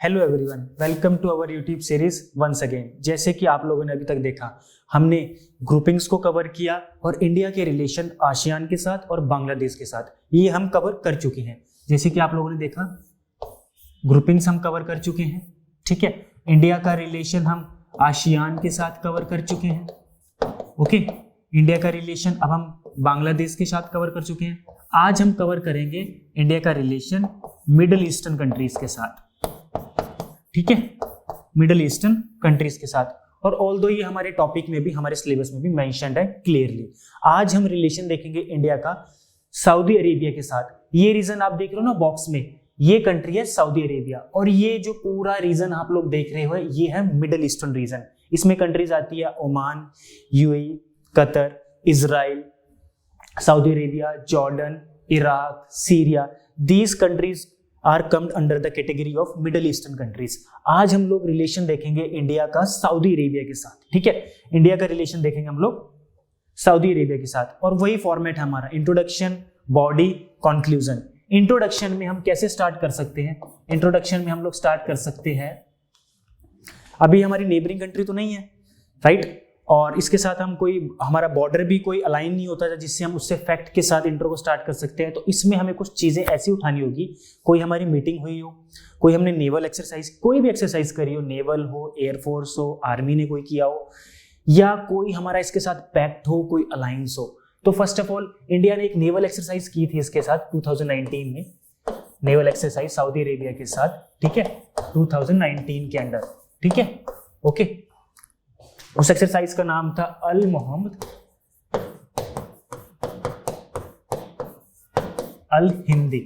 Hello everyone, welcome to our YouTube series once again. जैसे कि आप लोगों ने अभी तक देखा, हमने ग्रुपिंग्स को कवर किया और इंडिया के रिलेशन आसियान के साथ और बांग्लादेश के साथ ये हम कवर कर चुके हैं। जैसे कि आप लोगों ने देखा, ग्रुपिंग्स हम कवर कर चुके हैं, ठीक है। इंडिया का रिलेशन हम आसियान के साथ कवर कर चुके हैं, ओके। इंडिया का रिलेशन अब हम बांग्लादेश के साथ कवर कर चुके हैं। आज हम कवर करेंगे इंडिया का रिलेशन मिडिल ईस्टर्न कंट्रीज के साथ, ठीक है, मिडिल ईस्टर्न कंट्रीज के साथ। और ऑल्दो ये हमारे टॉपिक में भी, हमारे सिलेबस में भी मेंशन्ड है क्लियरली। आज हम रिलेशन देखेंगे इंडिया का सऊदी अरेबिया के साथ। ये रीजन आप देख रहे हो ना बॉक्स में, ये कंट्री है सऊदी अरेबिया, और ये जो पूरा रीजन आप लोग देख रहे हो ये है मिडिल ईस्टर्न रीजन। इसमें कंट्रीज आती है Oman, UAE, Qatar, Israel, Saudi Arabia, Jordan, Iraq, Syria. These countries are comed under the category of Middle Eastern countries. आज हम लोग रिलेशन देखेंगे इंडिया का सऊदी अरेबिया के साथ, ठीक है। इंडिया का रिलेशन देखेंगे हम लोग सऊदी अरेबिया के साथ, और वही फॉर्मेट है हमारा, इंट्रोडक्शन, बॉडी, कंक्लूजन। इंट्रोडक्शन में हम कैसे स्टार्ट कर सकते हैं? इंट्रोडक्शन में हम लोग स्टार्ट कर सकते हैं, अभी हमारी नेबरिंग कंट्री तो नहीं है, राइट, और इसके साथ हम कोई, हमारा बॉर्डर भी कोई अलाइन नहीं होता जिससे हम उससे फैक्ट के साथ इंट्रो को स्टार्ट कर सकते हैं। तो इसमें हमें कुछ चीज़ें ऐसी उठानी होगी, कोई हमारी मीटिंग हुई हो, कोई हमने नेवल एक्सरसाइज, कोई भी एक्सरसाइज करी हो, नेवल हो, एयरफोर्स हो, आर्मी ने कोई किया हो, या कोई हमारा इसके साथ पैक्ट हो, कोई अलायंस हो। तो फर्स्ट ऑफ ऑल इंडिया ने एक नेवल एक्सरसाइज की थी इसके साथ 2019 में, नेवल एक्सरसाइज सऊदी अरेबिया के साथ, ठीक है, 2019 के अंदर, ठीक है, ओके। उस एक्सरसाइज का नाम था अल मोहम्मद अल हिंदी,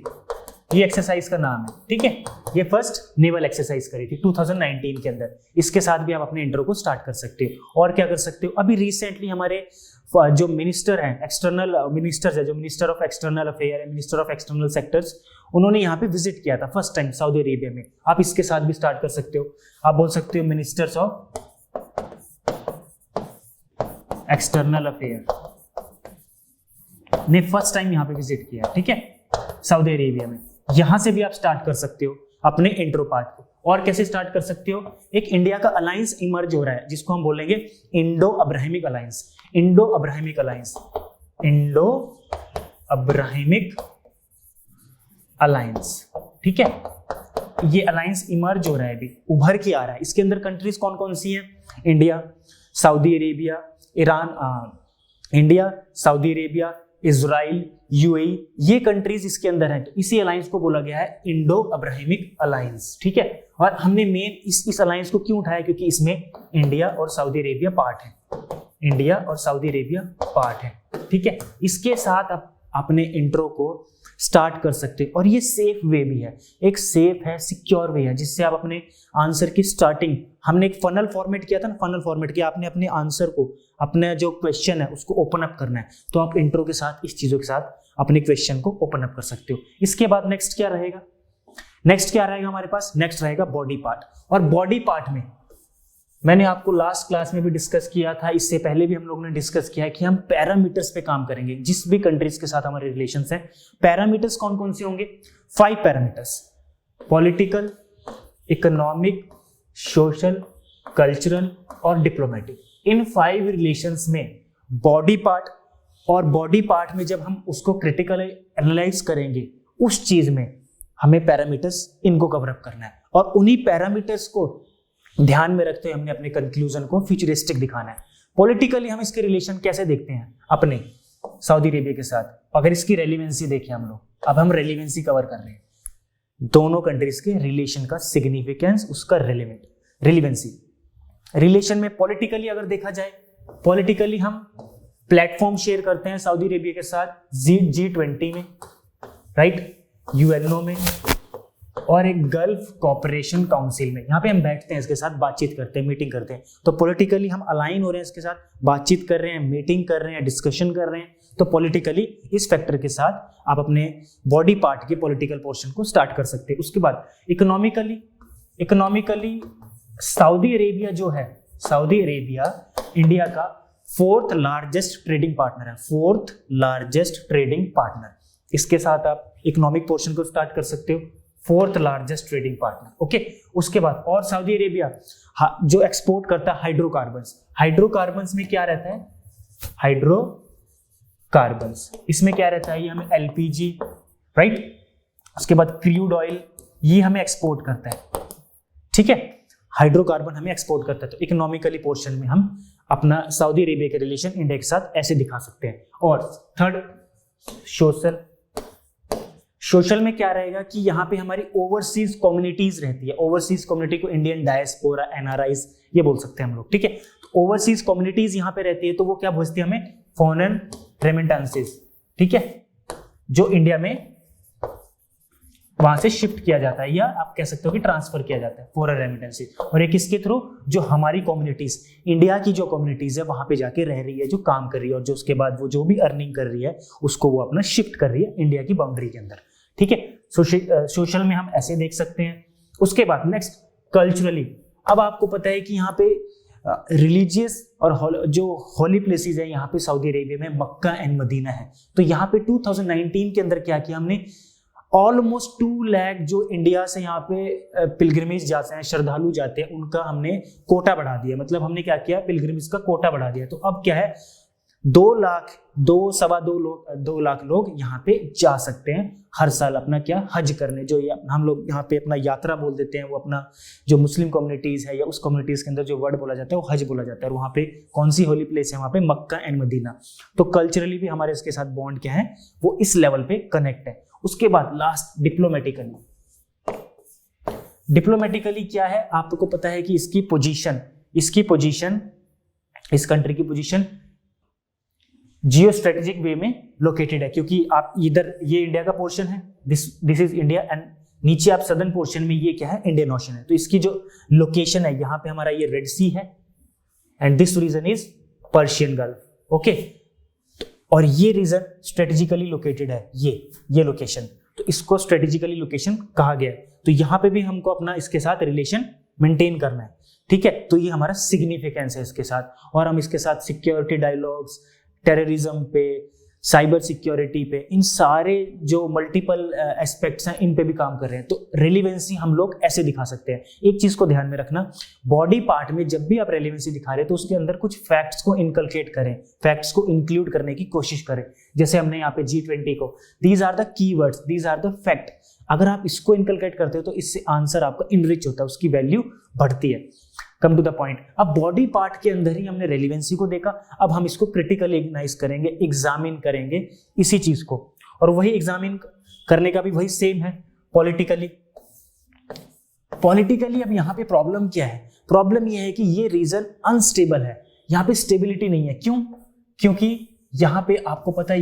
ये एक्सरसाइज का नाम है, ठीक है। ये फर्स्ट नेवल एक्सरसाइज करी थी 2019 के अंदर। इसके साथ भी आप अपने इंट्रो को स्टार्ट कर सकते हो। और क्या कर सकते हो, अभी रिसेंटली हमारे जो मिनिस्टर हैं, एक्सटर्नल मिनिस्टर्स है, जो मिनिस्टर ऑफ एक्सटर्नल अफेयर है, मिनिस्टर ऑफ एक्सटर्नल सेक्टर्स, उन्होंने यहाँ पे विजिट किया था फर्स्ट टाइम सऊदी अरेबिया में। आप इसके साथ भी स्टार्ट कर सकते हो। आप बोल सकते हो मिनिस्टर्स ऑफ एक्सटर्नल अफेयर ने फर्स्ट टाइम यहां पे विजिट किया, ठीक है, सऊदी अरेबिया में। यहां से भी आप स्टार्ट कर सकते हो अपने इंट्रो पार्ट को। और कैसे स्टार्ट कर सकते हो, एक इंडिया का अलायंस इमर्ज हो रहा है जिसको हम बोलेंगे Indo Abrahamic alliance, Indo Abrahamic alliance, Indo Abrahamic alliance, ठीक है। ये अलायंस इमर्ज हो रहा है, अभी उभर के आ रहा है। इसके अंदर कंट्रीज कौन कौन सी हैं? India, Saudi Arabia, Iran, India, Saudi Arabia, Israel, UAE, ये कंट्रीज इसके अंदर हैं। तो इसी अलायंस को बोला गया है इंडो अब्राहमिक अलायंस, ठीक है। और हमने मेन इस अलायंस को क्यों उठाया? क्योंकि इसमें इंडिया और सऊदी अरेबिया पार्ट है, इंडिया और सऊदी अरेबिया पार्ट है, ठीक है। इसके साथ आप अपने इंट्रो को स्टार्ट कर सकते हैं। और ये सेफ वे भी है, एक सेफ है, सिक्योर वे है, जिससे आप अपने आंसर की स्टार्टिंग, हमने एक फनल फॉर्मेट किया था ना, फनल फॉर्मेट किया, आपने अपने आंसर को, अपना जो क्वेश्चन है उसको ओपन अप करना है, तो आप इंट्रो के साथ, इस चीजों के साथ अपने क्वेश्चन को ओपन अप कर सकते हो। इसके बाद नेक्स्ट क्या रहेगा? नेक्स्ट क्या रहेगा हमारे पास? नेक्स्ट रहेगा बॉडी पार्ट। और बॉडी पार्ट में मैंने आपको लास्ट क्लास में भी डिस्कस किया था, इससे पहले भी हम लोगों ने डिस्कस किया है कि हम पैरामीटर्स पे काम करेंगे। जिस भी कंट्रीज के साथ हमारे रिलेशंस हैं, पैरामीटर्स कौन कौन से होंगे? 5 parameters, political, economic, social, cultural और डिप्लोमेटिक। इन 5 रिलेशंस में बॉडी पार्ट, और बॉडी पार्ट में जब हम उसको क्रिटिकली एनालाइज करेंगे, उस चीज में हमें पैरामीटर्स इनको कवर अप करना है। और उन्हीं पैरामीटर्स को ध्यान में रखते हुए हमने अपने कंक्लूजन को फ्यूचरिस्टिक दिखाना है। पॉलिटिकली हम इसके रिलेशन कैसे देखते हैं अपने सऊदी अरेबिया के साथ? अगर इसकी रेलिवेंसी देखें हम लोग, अब हम रेलिवेंसी कवर कर रहे हैं, दोनों कंट्रीज के रिलेशन का सिग्निफिकेंस, उसका रेलिवेंसी। रिलेशन में पॉलिटिकली अगर देखा जाए, पॉलिटिकली हम प्लेटफॉर्म शेयर करते हैं सऊदी अरेबिया के साथ G20 में, राइट, यूएनओ में, और एक गल्फ कोऑपरेशन काउंसिल में। यहाँ पे हम बैठते हैं, इसके साथ बातचीत करते हैं, मीटिंग करते हैं। तो पॉलिटिकली हम अलाइन हो रहे हैं, इसके साथ बातचीत कर रहे हैं, मीटिंग कर रहे हैं, डिस्कशन कर रहे हैं। तो पॉलिटिकली इस फैक्टर के साथ आप अपने बॉडी पार्ट के पॉलिटिकल पोर्शन को स्टार्ट कर सकते हैं। उसके बाद इकोनॉमिकली सऊदी अरेबिया जो है, सऊदी अरेबिया इंडिया का 4th लार्जेस्ट ट्रेडिंग पार्टनर है, 4th लार्जेस्ट ट्रेडिंग पार्टनर। इसके साथ आप इकोनॉमिक पोर्शन को स्टार्ट कर सकते हो। 4th largest trading partner. Okay, उसके बाद और सऊदी अरेबिया जो एक्सपोर्ट करता है हाइड्रोकार्बन्स। हाइड्रोकार्बन्स में क्या रहता है? हाइड्रोकार्बन्स, इसमें क्या रहता है? ये हमें एलपीजी, राइट, उसके बाद क्रूड ऑयल, ये हमें एक्सपोर्ट करता है, ठीक है। हाइड्रोकार्बन हमें एक्सपोर्ट करता है। तो इकोनॉमिकली पोर्शन में हम अपना सऊदी अरेबिया के रिलेशन इंडिया के साथ ऐसे दिखा सकते हैं। और थर्ड, सोशल। सोशल में क्या रहेगा कि यहाँ पे हमारी ओवरसीज कम्युनिटीज रहती है। ओवरसीज कम्युनिटी को इंडियन डायस्पोरा, एनआरआईज ये बोल सकते हैं हम लोग, ठीक है। तो ओवरसीज कम्युनिटीज यहाँ पे रहती है, तो वो क्या भेजती है हमें? फॉरेन रेमिटेंसेस, ठीक है, जो इंडिया में वहां से शिफ्ट किया जाता है, या आप कह सकते हो कि ट्रांसफर किया जाता है, फॉरेन रेमिटेंसेस। और ये किसके थ्रू? जो हमारी कम्युनिटीज, इंडिया की जो कम्युनिटीज है वहां पे जाके रह रही है, जो काम कर रही है, और जो उसके बाद वो जो भी अर्निंग कर रही है उसको वो अपना शिफ्ट कर रही है इंडिया की बाउंड्री के अंदर, ठीक है। सोशल में हम ऐसे देख सकते हैं। उसके बाद नेक्स्ट, कल्चरली। अब आपको पता है कि यहाँ पे रिलीजियस और जो होली प्लेसेस है यहाँ पे सऊदी अरेबिया में मक्का एंड मदीना है। तो यहाँ पे 2019 के अंदर क्या किया हमने? ऑलमोस्ट 2 लाख जो इंडिया से यहाँ पे पिलग्रिमेज जाते हैं, श्रद्धालु जाते हैं, उनका हमने कोटा बढ़ा दिया। मतलब हमने क्या किया? पिलग्रिमेज का कोटा बढ़ा दिया। तो अब क्या है? 2 लाख लोग यहाँ पे जा सकते हैं हर साल अपना क्या? हज करने। जो ये हम लोग यहाँ पे अपना यात्रा बोल देते हैं, वो अपना जो मुस्लिम कम्युनिटीज है या उस कम्युनिटीज के अंदर जो वर्ड बोला जाता है वो हज बोला जाता है। और वहाँ पे कौन सी होली प्लेस है? वहाँ पे मक्का एंड मदीना। तो कल्चरली भी हमारे इसके साथ बॉन्ड क्या है? वो इस लेवल पे कनेक्ट है। उसके बाद लास्ट, डिप्लोमेटिकली। डिप्लोमेटिकली क्या है? आपको पता है कि इसकी पोजीशन, इस कंट्री की पोजीशन जियो स्ट्रेटेजिक वे में लोकेटेड है, क्योंकि आप इधर ये इंडिया का पोर्शन है, दिस इज इंडिया, एंड नीचे आप सदर्न पोर्शन में ये क्या है? इंडियन ओशन है। तो इसकी जो लोकेशन है यहाँ पे हमारा ये रेड सी है, and this region is Persian Gulf, okay. और ये रीजन स्ट्रेटेजिकली लोकेटेड है, ये लोकेशन, तो इसको स्ट्रेटेजिकली लोकेशन कहा गया है। तो यहाँ पे भी हमको अपना इसके साथ रिलेशन मेंटेन करना है, ठीक है। तो ये हमारा सिग्निफिकेंस है इसके साथ। और हम इसके साथ सिक्योरिटी डायलॉग्स, टेररिज्म पे, साइबर सिक्योरिटी पे, इन सारे जो मल्टीपल एस्पेक्ट्स हैं इन पे भी काम कर रहे हैं। तो रेलिवेंसी हम लोग ऐसे दिखा सकते हैं। एक चीज को ध्यान में रखना, बॉडी पार्ट में जब भी आप रेलिवेंसी दिखा रहे हैं तो उसके अंदर कुछ फैक्ट्स को इनकलकेट करें, फैक्ट्स को इंक्लूड करने की कोशिश करें। जैसे हमने यहाँ पे G20 को, these are the keywords, these are the fact. अगर आप इसको इनकलकेट करते हो तो इससे आंसर आपका इनरिच होता है, उसकी वैल्यू बढ़ती है। Come to the point. अब बॉडी पार्ट के अंदर ही हमने रेलिवेंसी को देखा, अब हम इसको क्रिटिकली एग्नाइज करेंगे, एग्जामिन करेंगे इसी चीज को। और वही एग्जामिन करने का भी वही सेम है पॉलिटिकली। अब यहाँ पे प्रॉब्लम क्या है? प्रॉब्लम ये है कि ये रीजन अनस्टेबल है, यहाँ पे स्टेबिलिटी नहीं है। क्यों? क्योंकि यहाँ पे आपको पता है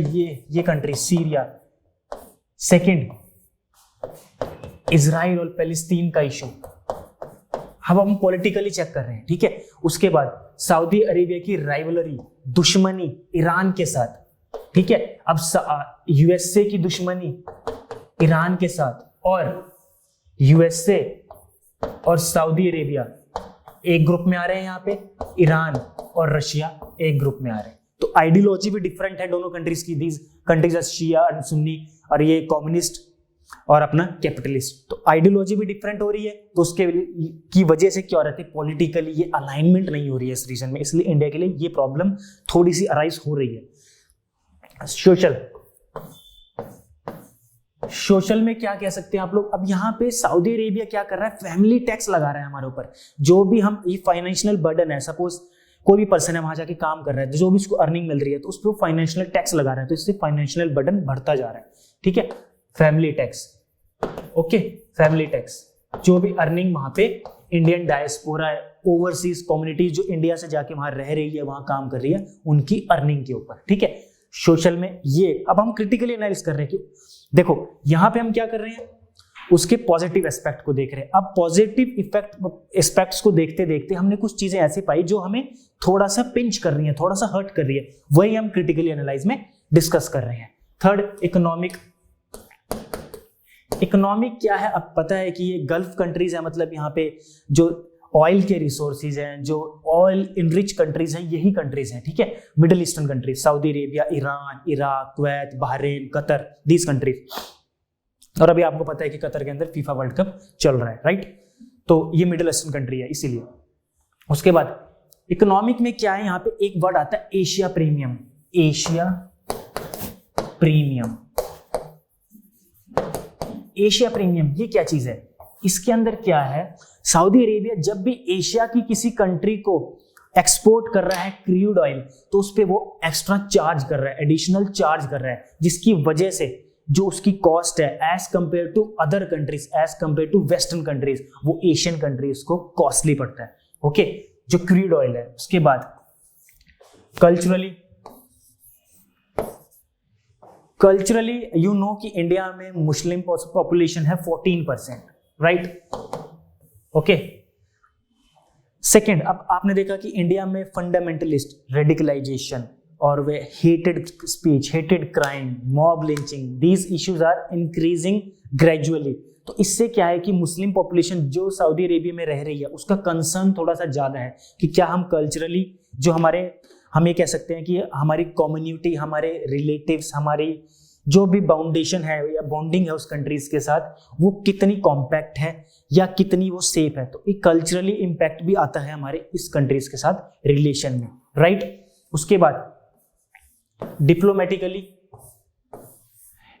ये कंट्री सीरिया, सेकेंड इजराइल और पैलेस्टीन का इशू, अब हम पॉलिटिकली चेक कर रहे हैं, ठीक है। उसके बाद सऊदी अरेबिया की राइवलरी, दुश्मनी ईरान के साथ, ठीक है। अब यूएसए की दुश्मनी ईरान के साथ, और यूएसए और सऊदी अरेबिया एक ग्रुप में आ रहे हैं यहाँ पे, ईरान और रशिया एक ग्रुप में आ रहे हैं। तो आइडियोलॉजी भी डिफरेंट है दोनों कंट्रीज की। दीज कंट्रीज आर शिया और सुन्नी, और ये कम्युनिस्ट और अपना कैपिटलिस्ट। तो आइडियोलॉजी भी डिफरेंट हो रही है, तो उसके की वजह से क्या रहती है? पॉलिटिकली ये अलाइनमेंट नहीं हो रही है इस रीजन में, इसलिए इंडिया के लिए ये प्रॉब्लम थोड़ी सी अराइज हो रही है। सोशल में क्या कह सकते हैं आप लोग? अब यहाँ पे सऊदी अरेबिया क्या कर रहा है? फैमिली टैक्स लगा रहा है हमारे ऊपर। जो भी हम ये फाइनेंशियल बर्डन है, सपोज कोई भी पर्सन है वहां जाके काम कर रहा है, जो भी उसको अर्निंग मिल रही है तो उस पर फाइनेंशियल टैक्स लगा रहा है, तो इससे फाइनेंशियल बर्डन बढ़ता जा रहा है, ठीक है। Family tax, okay, family tax, जो भी अर्निंग वहां पे इंडियन डायस्पोरा, ओवरसीज कम्युनिटी जो इंडिया से जाके वहां रह रही है, वहां काम कर रही है, उनकी अर्निंग के ऊपर, ठीक है। सोशल में ये अब हम क्रिटिकली एनालाइज कर रहे हैं कि देखो यहां पे हम क्या कर रहे हैं, उसके पॉजिटिव एस्पेक्ट को देख रहे हैं। अब पॉजिटिव एस्पेक्ट्स को देखते देखते हमने कुछ चीजें ऐसी पाई जो हमें थोड़ा सा पिंच कर रही है, थोड़ा सा हर्ट कर रही है, वही हम क्रिटिकली एनालाइज में डिस्कस कर रहे हैं। थर्ड, इकोनॉमिक क्या है? अब पता है कि ये गल्फ कंट्रीज है, मतलब यहाँ पे जो ऑयल के रिसोर्सेज हैं, जो ऑयल इनरिच कंट्रीज हैं, यही कंट्रीज हैं, ठीक है। Middle Eastern countries, Saudi Arabia, Iran, Iraq, Kuwait, Bahrain, Qatar, these countries. और अभी आपको पता है कि कतर के अंदर फीफा वर्ल्ड कप चल रहा है, राइट। तो ये मिडिल ईस्टर्न कंट्री है इसीलिए। उसके बाद इकोनॉमिक में क्या है, यहाँ पे एक वर्ड आता है Asia premium. Asia premium, Asia premium ये क्या चीज है? इसके अंदर क्या है, सऊदी अरेबिया जब भी एशिया की किसी कंट्री को एक्सपोर्ट कर रहा है क्रूड ऑयल, तो उस पे वो एक्स्ट्रा चार्ज कर रहा है, एडिशनल चार्ज कर रहा है, जिसकी वजह से जो उसकी कॉस्ट है as compare to other countries, as compare to western countries, वो एशियन कंट्रीज को कॉस्टली पड़ता है। ओके, जो क्रूड ऑयल है। उसके बाद कल्चरली यू नो कि इंडिया में मुस्लिम पॉपुलेशन है 14%, राइट। ओके, सेकेंड, अब आपने देखा कि इंडिया में फंडामेंटलिस्ट, रेडिकलाइजेशन और वे hated speech, hated crime, mob lynching, these issues are increasing gradually. तो इससे क्या है कि मुस्लिम पॉपुलेशन जो सऊदी अरेबिया में रह रही है उसका कंसर्न थोड़ा सा ज़्यादा है कि क्या हम कल्चरली जो हम ये कह सकते हैं कि हमारी कम्युनिटी, हमारे रिलेटिव्स, हमारी जो भी बाउंडेशन है या बॉन्डिंग है उस कंट्रीज के साथ, वो कितनी कॉम्पैक्ट है या कितनी वो सेफ है। तो एक कल्चरली इम्पैक्ट भी आता है हमारे इस कंट्रीज के साथ रिलेशन में, राइट। उसके बाद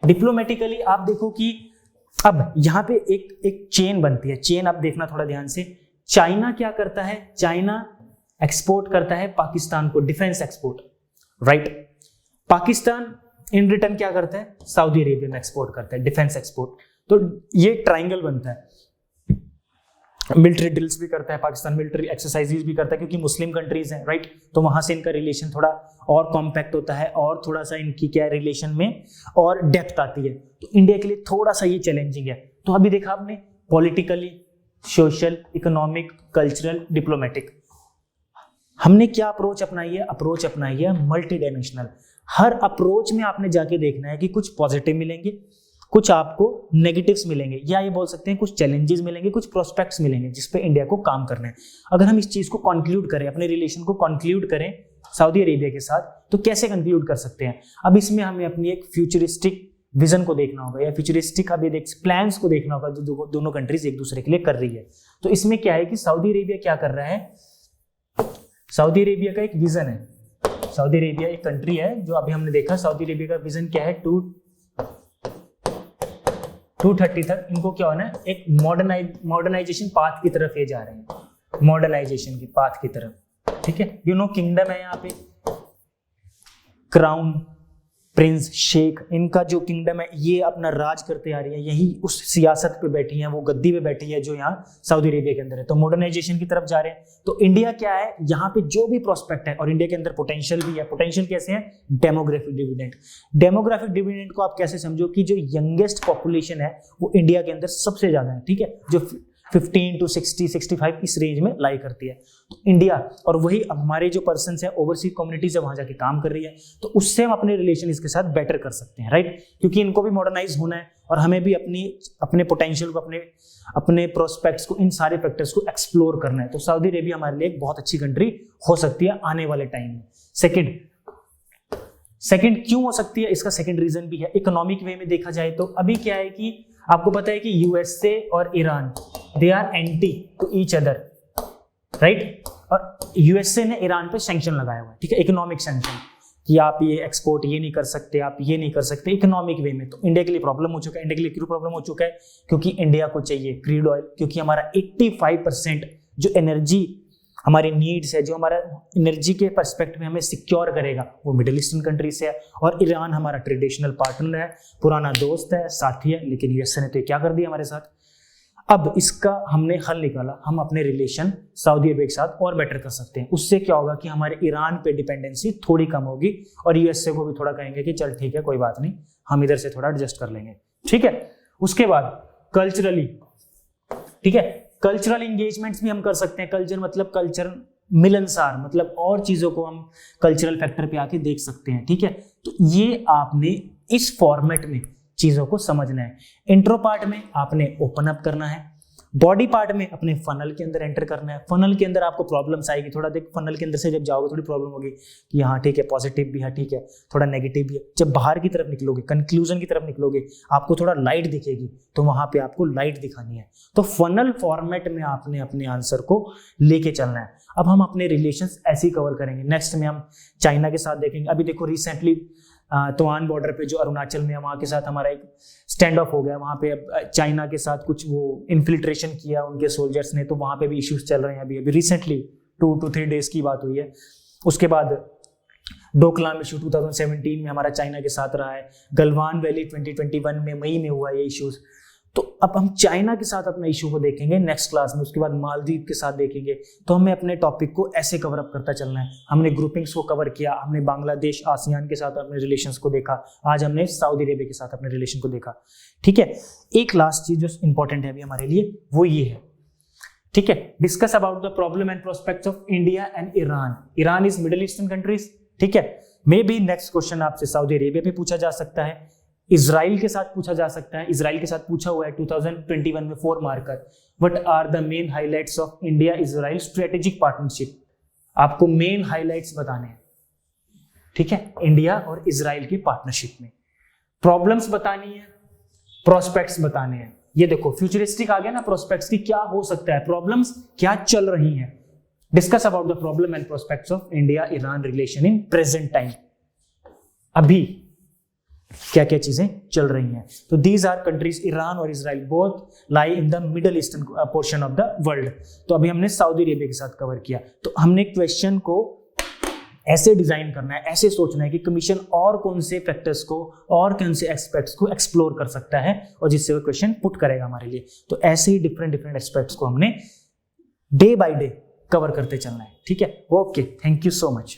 डिप्लोमेटिकली आप देखो कि अब यहाँ पे एक चेन बनती है। चेन आप देखना थोड़ा ध्यान से। चाइना क्या करता है, चाइना एक्सपोर्ट करता है पाकिस्तान को defence export, right. Pakistan in return क्या करता है, सऊदी अरेबिया में एक्सपोर्ट करता है डिफेंस एक्सपोर्ट। तो ये ट्राइंगल बनता है। मिलिट्री ड्रिल्स भी करता है पाकिस्तान, मिलिट्री एक्सरसाइजेज भी करता है क्योंकि मुस्लिम कंट्रीज हैं, राइट। तो वहां से इनका रिलेशन थोड़ा और कॉम्पैक्ट होता है और थोड़ा सा इनकी क्या रिलेशन में और डेप्थ आती है। तो इंडिया के लिए थोड़ा सा ये चैलेंजिंग है। तो अभी देखा आपने politically, social, economic, cultural, diplomatic, हमने क्या अप्रोच अपनाई है? अप्रोच अपनाई है मल्टी डायमेंशनल। हर अप्रोच में आपने जाके देखना है कि कुछ पॉजिटिव मिलेंगे, कुछ आपको नेगेटिव्स मिलेंगे, या ये बोल सकते हैं कुछ चैलेंजेस मिलेंगे, कुछ प्रोस्पेक्ट्स मिलेंगे जिस पे इंडिया को काम करना है। अगर हम इस चीज को कंक्लूड करें, अपने रिलेशन को कंक्लूड करें सऊदी अरेबिया के साथ, तो कैसे कंक्लूड कर सकते हैं? अब इसमें हमें अपनी एक फ्यूचरिस्टिक विजन को देखना होगा या फ्यूचरिस्टिक प्लान्स को देखना होगा जो दोनों कंट्रीज एक दूसरे के लिए कर रही है। तो इसमें क्या है कि सऊदी अरेबिया क्या कर रहा है, सऊदी अरेबिया का एक विजन है। सऊदी अरेबिया एक कंट्री है जो अभी हमने देखा, सऊदी अरेबिया का विजन क्या है, 230 तक इनको क्या होना है, एक मॉडर्नाइजेशन पाथ की तरफ ये जा रहे हैं, मॉडर्नाइजेशन की पाथ की तरफ, ठीक है। यू नो किंगडम है यहाँ पे, क्राउन प्रिंस शेख, इनका जो किंगडम है ये अपना राज करते आ रही है, यही उस सियासत पे बैठी है, वो गद्दी पे बैठी है जो यहाँ सऊदी अरेबिया के अंदर है। तो मॉडर्नाइजेशन की तरफ जा रहे हैं। तो इंडिया क्या है, यहाँ पे जो भी प्रोस्पेक्ट है, और इंडिया के अंदर पोटेंशियल भी है। पोटेंशियल कैसे है? Demographic dividend. डेमोग्राफिक डिविडेंड को आप कैसे समझो कि जो यंगेस्ट पॉपुलेशन है वो इंडिया के अंदर सबसे ज्यादा है, ठीक है, जो 15 to 60, 65 इस रेंज में लाई करती है। तो इंडिया और वही हमारे जो पर्सन है, ओवरसीज कम्युनिटीज है, वहां जाके काम कर रही है। तो उससे हम अपने रिलेशन इसके साथ बेटर कर सकते हैं, राइट, क्योंकि इनको भी मॉडर्नाइज होना है और हमें भी अपने पोटेंशियल को, अपने प्रोस्पेक्ट्स को, इन सारे फैक्टर्स को एक्सप्लोर करना है। तो सऊदी अरेबिया हमारे लिए एक बहुत अच्छी कंट्री हो सकती है आने वाले टाइम में। सेकंड क्यों हो सकती है, इसका सेकंड रीजन भी है। इकोनॉमिक वे में देखा जाए तो अभी क्या है कि आपको पता है कि यूएसए और Iran, they are anti to each other, right. और यूएसए ने ईरान पे सैंक्शन लगाया हुआ है, ठीक है, इकोनॉमिक सैंक्शन, कि आप ये एक्सपोर्ट ये नहीं कर सकते, आप ये नहीं कर सकते इकोनॉमिक वे में। तो इंडिया के लिए प्रॉब्लम हो चुका है। इंडिया के लिए क्यों प्रॉब्लम हो चुका है? क्योंकि इंडिया को चाहिए क्रूड ऑयल, क्योंकि हमारा 85% जो एनर्जी हमारी नीड्स है, जो हमारा एनर्जी के पर्सपेक्टिव में हमें सिक्योर करेगा, वो मिडिल ईस्टर्न कंट्री से है। और ईरान हमारा ट्रेडिशनल पार्टनर है, पुराना दोस्त है, साथी है, लेकिन यूएसए ने तो क्या कर दिया हमारे साथ। अब इसका हमने हल निकाला, हम अपने रिलेशन सऊदी अरेबिया के साथ और बेटर कर सकते हैं। उससे क्या होगा कि हमारे ईरान पे डिपेंडेंसी थोड़ी कम होगी और यूएसए को भी थोड़ा कहेंगे कि चल ठीक है, कोई बात नहीं, हम इधर से थोड़ा एडजस्ट कर लेंगे, ठीक है। उसके बाद कल्चरली, ठीक है, कल्चरल एंगेजमेंट्स भी हम कर सकते हैं। कल्चर मतलब कल्चर मिलनसार, मतलब और चीजों को हम कल्चरल फैक्टर पे आके देख सकते हैं, ठीक है। तो ये आपने इस फॉर्मेट में चीजों को समझना है। इंट्रो पार्ट में आपने ओपन अप करना है, बॉडी पार्ट में अपने फनल के अंदर एंटर करना है। फनल के अंदर आपको प्रॉब्लम्स आएगी, थोड़ा देख फनल के अंदर से जब जाओगे थोड़ी प्रॉब्लम होगी कि हाँ ठीक है पॉजिटिव भी है, ठीक है थोड़ा नेगेटिव भी है। जब बाहर की तरफ निकलोगे, कंक्लूजन की तरफ निकलोगे, आपको थोड़ा लाइट दिखेगी, तो वहां पे आपको लाइट दिखानी है। तो फनल फॉर्मेट में आपने अपने आंसर को लेके चलना है। अब हम अपने रिलेशंस ऐसे ही कवर करेंगे। नेक्स्ट में हम चाइना के साथ देखेंगे। अभी देखो रिसेंटली तवान बॉर्डर पे जो अरुणाचल में है, वहाँ के साथ हमारा एक स्टैंड ऑफ हो गया। वहाँ पे अब चाइना के साथ कुछ वो इन्फिल्ट्रेशन किया उनके सोल्जर्स ने, तो वहाँ पे भी इश्यूज चल रहे हैं। अभी रिसेंटली 2 to 3 डेज की बात हुई है। उसके बाद डोकलाम इशू 2017 में हमारा चाइना के साथ रहा है। गलवान वैली 2021 में मई में हुआ ये इश्यूज। तो अब हम चाइना के साथ अपना इशू को देखेंगे नेक्स्ट क्लास में। उसके बाद मालदीव के साथ देखेंगे। तो हमें अपने टॉपिक को ऐसे कवर अप करता चलना है। हमने ग्रुपिंग्स को कवर किया, हमने बांग्लादेश आसियान के साथ अपने रिलेशंस को देखा, आज हमने सऊदी अरेबिया के साथ अपने रिलेशन को देखा। ठीक है, एक लास्ट चीज जो इंपॉर्टेंट है अभी हमारे लिए वो ये है, ठीक है, discuss about the problem and prospects of India and Iran. Iran is middle Eastern countries, ठीक है। मे बी नेक्स्ट क्वेश्चन आपसे सऊदी अरेबिया पे पूछा जा सकता है, इजराइल के साथ पूछा जा सकता है। इजराइल के साथ पूछा हुआ है 2021 में 4 marker. What are the main highlights of India Israel strategic partnership. आपको मेन हाइलाइट्स बताने हैं, ठीक है, इंडिया और इजराइल की पार्टनरशिप में। प्रॉब्लम्स बतानी है, प्रोस्पेक्ट्स बताने हैं। ये देखो फ्यूचरिस्टिक आ गया ना, प्रोस्पेक्ट्स की क्या हो सकता है, प्रॉब्लम्स क्या चल रही हैं। Discuss about the problem and prospects of India Iran relation in present time. अभी क्या क्या चीजें चल रही हैं। तो दीज आर कंट्रीज, ईरान और Israel both lie in the middle eastern portion of the world. तो अभी हमने सऊदी अरेबिया के साथ कवर किया। तो हमने क्वेश्चन को ऐसे डिजाइन करना है, ऐसे सोचना है कि कमीशन और कौन से फैक्टर्स को और कौन से एस्पेक्ट्स को एक्सप्लोर कर सकता है और जिससे वो क्वेश्चन पुट करेगा हमारे लिए। तो ऐसे ही डिफरेंट एस्पेक्ट्स को हमने डे बाय डे कवर करते चलना है, ठीक है। Okay, thank you so much.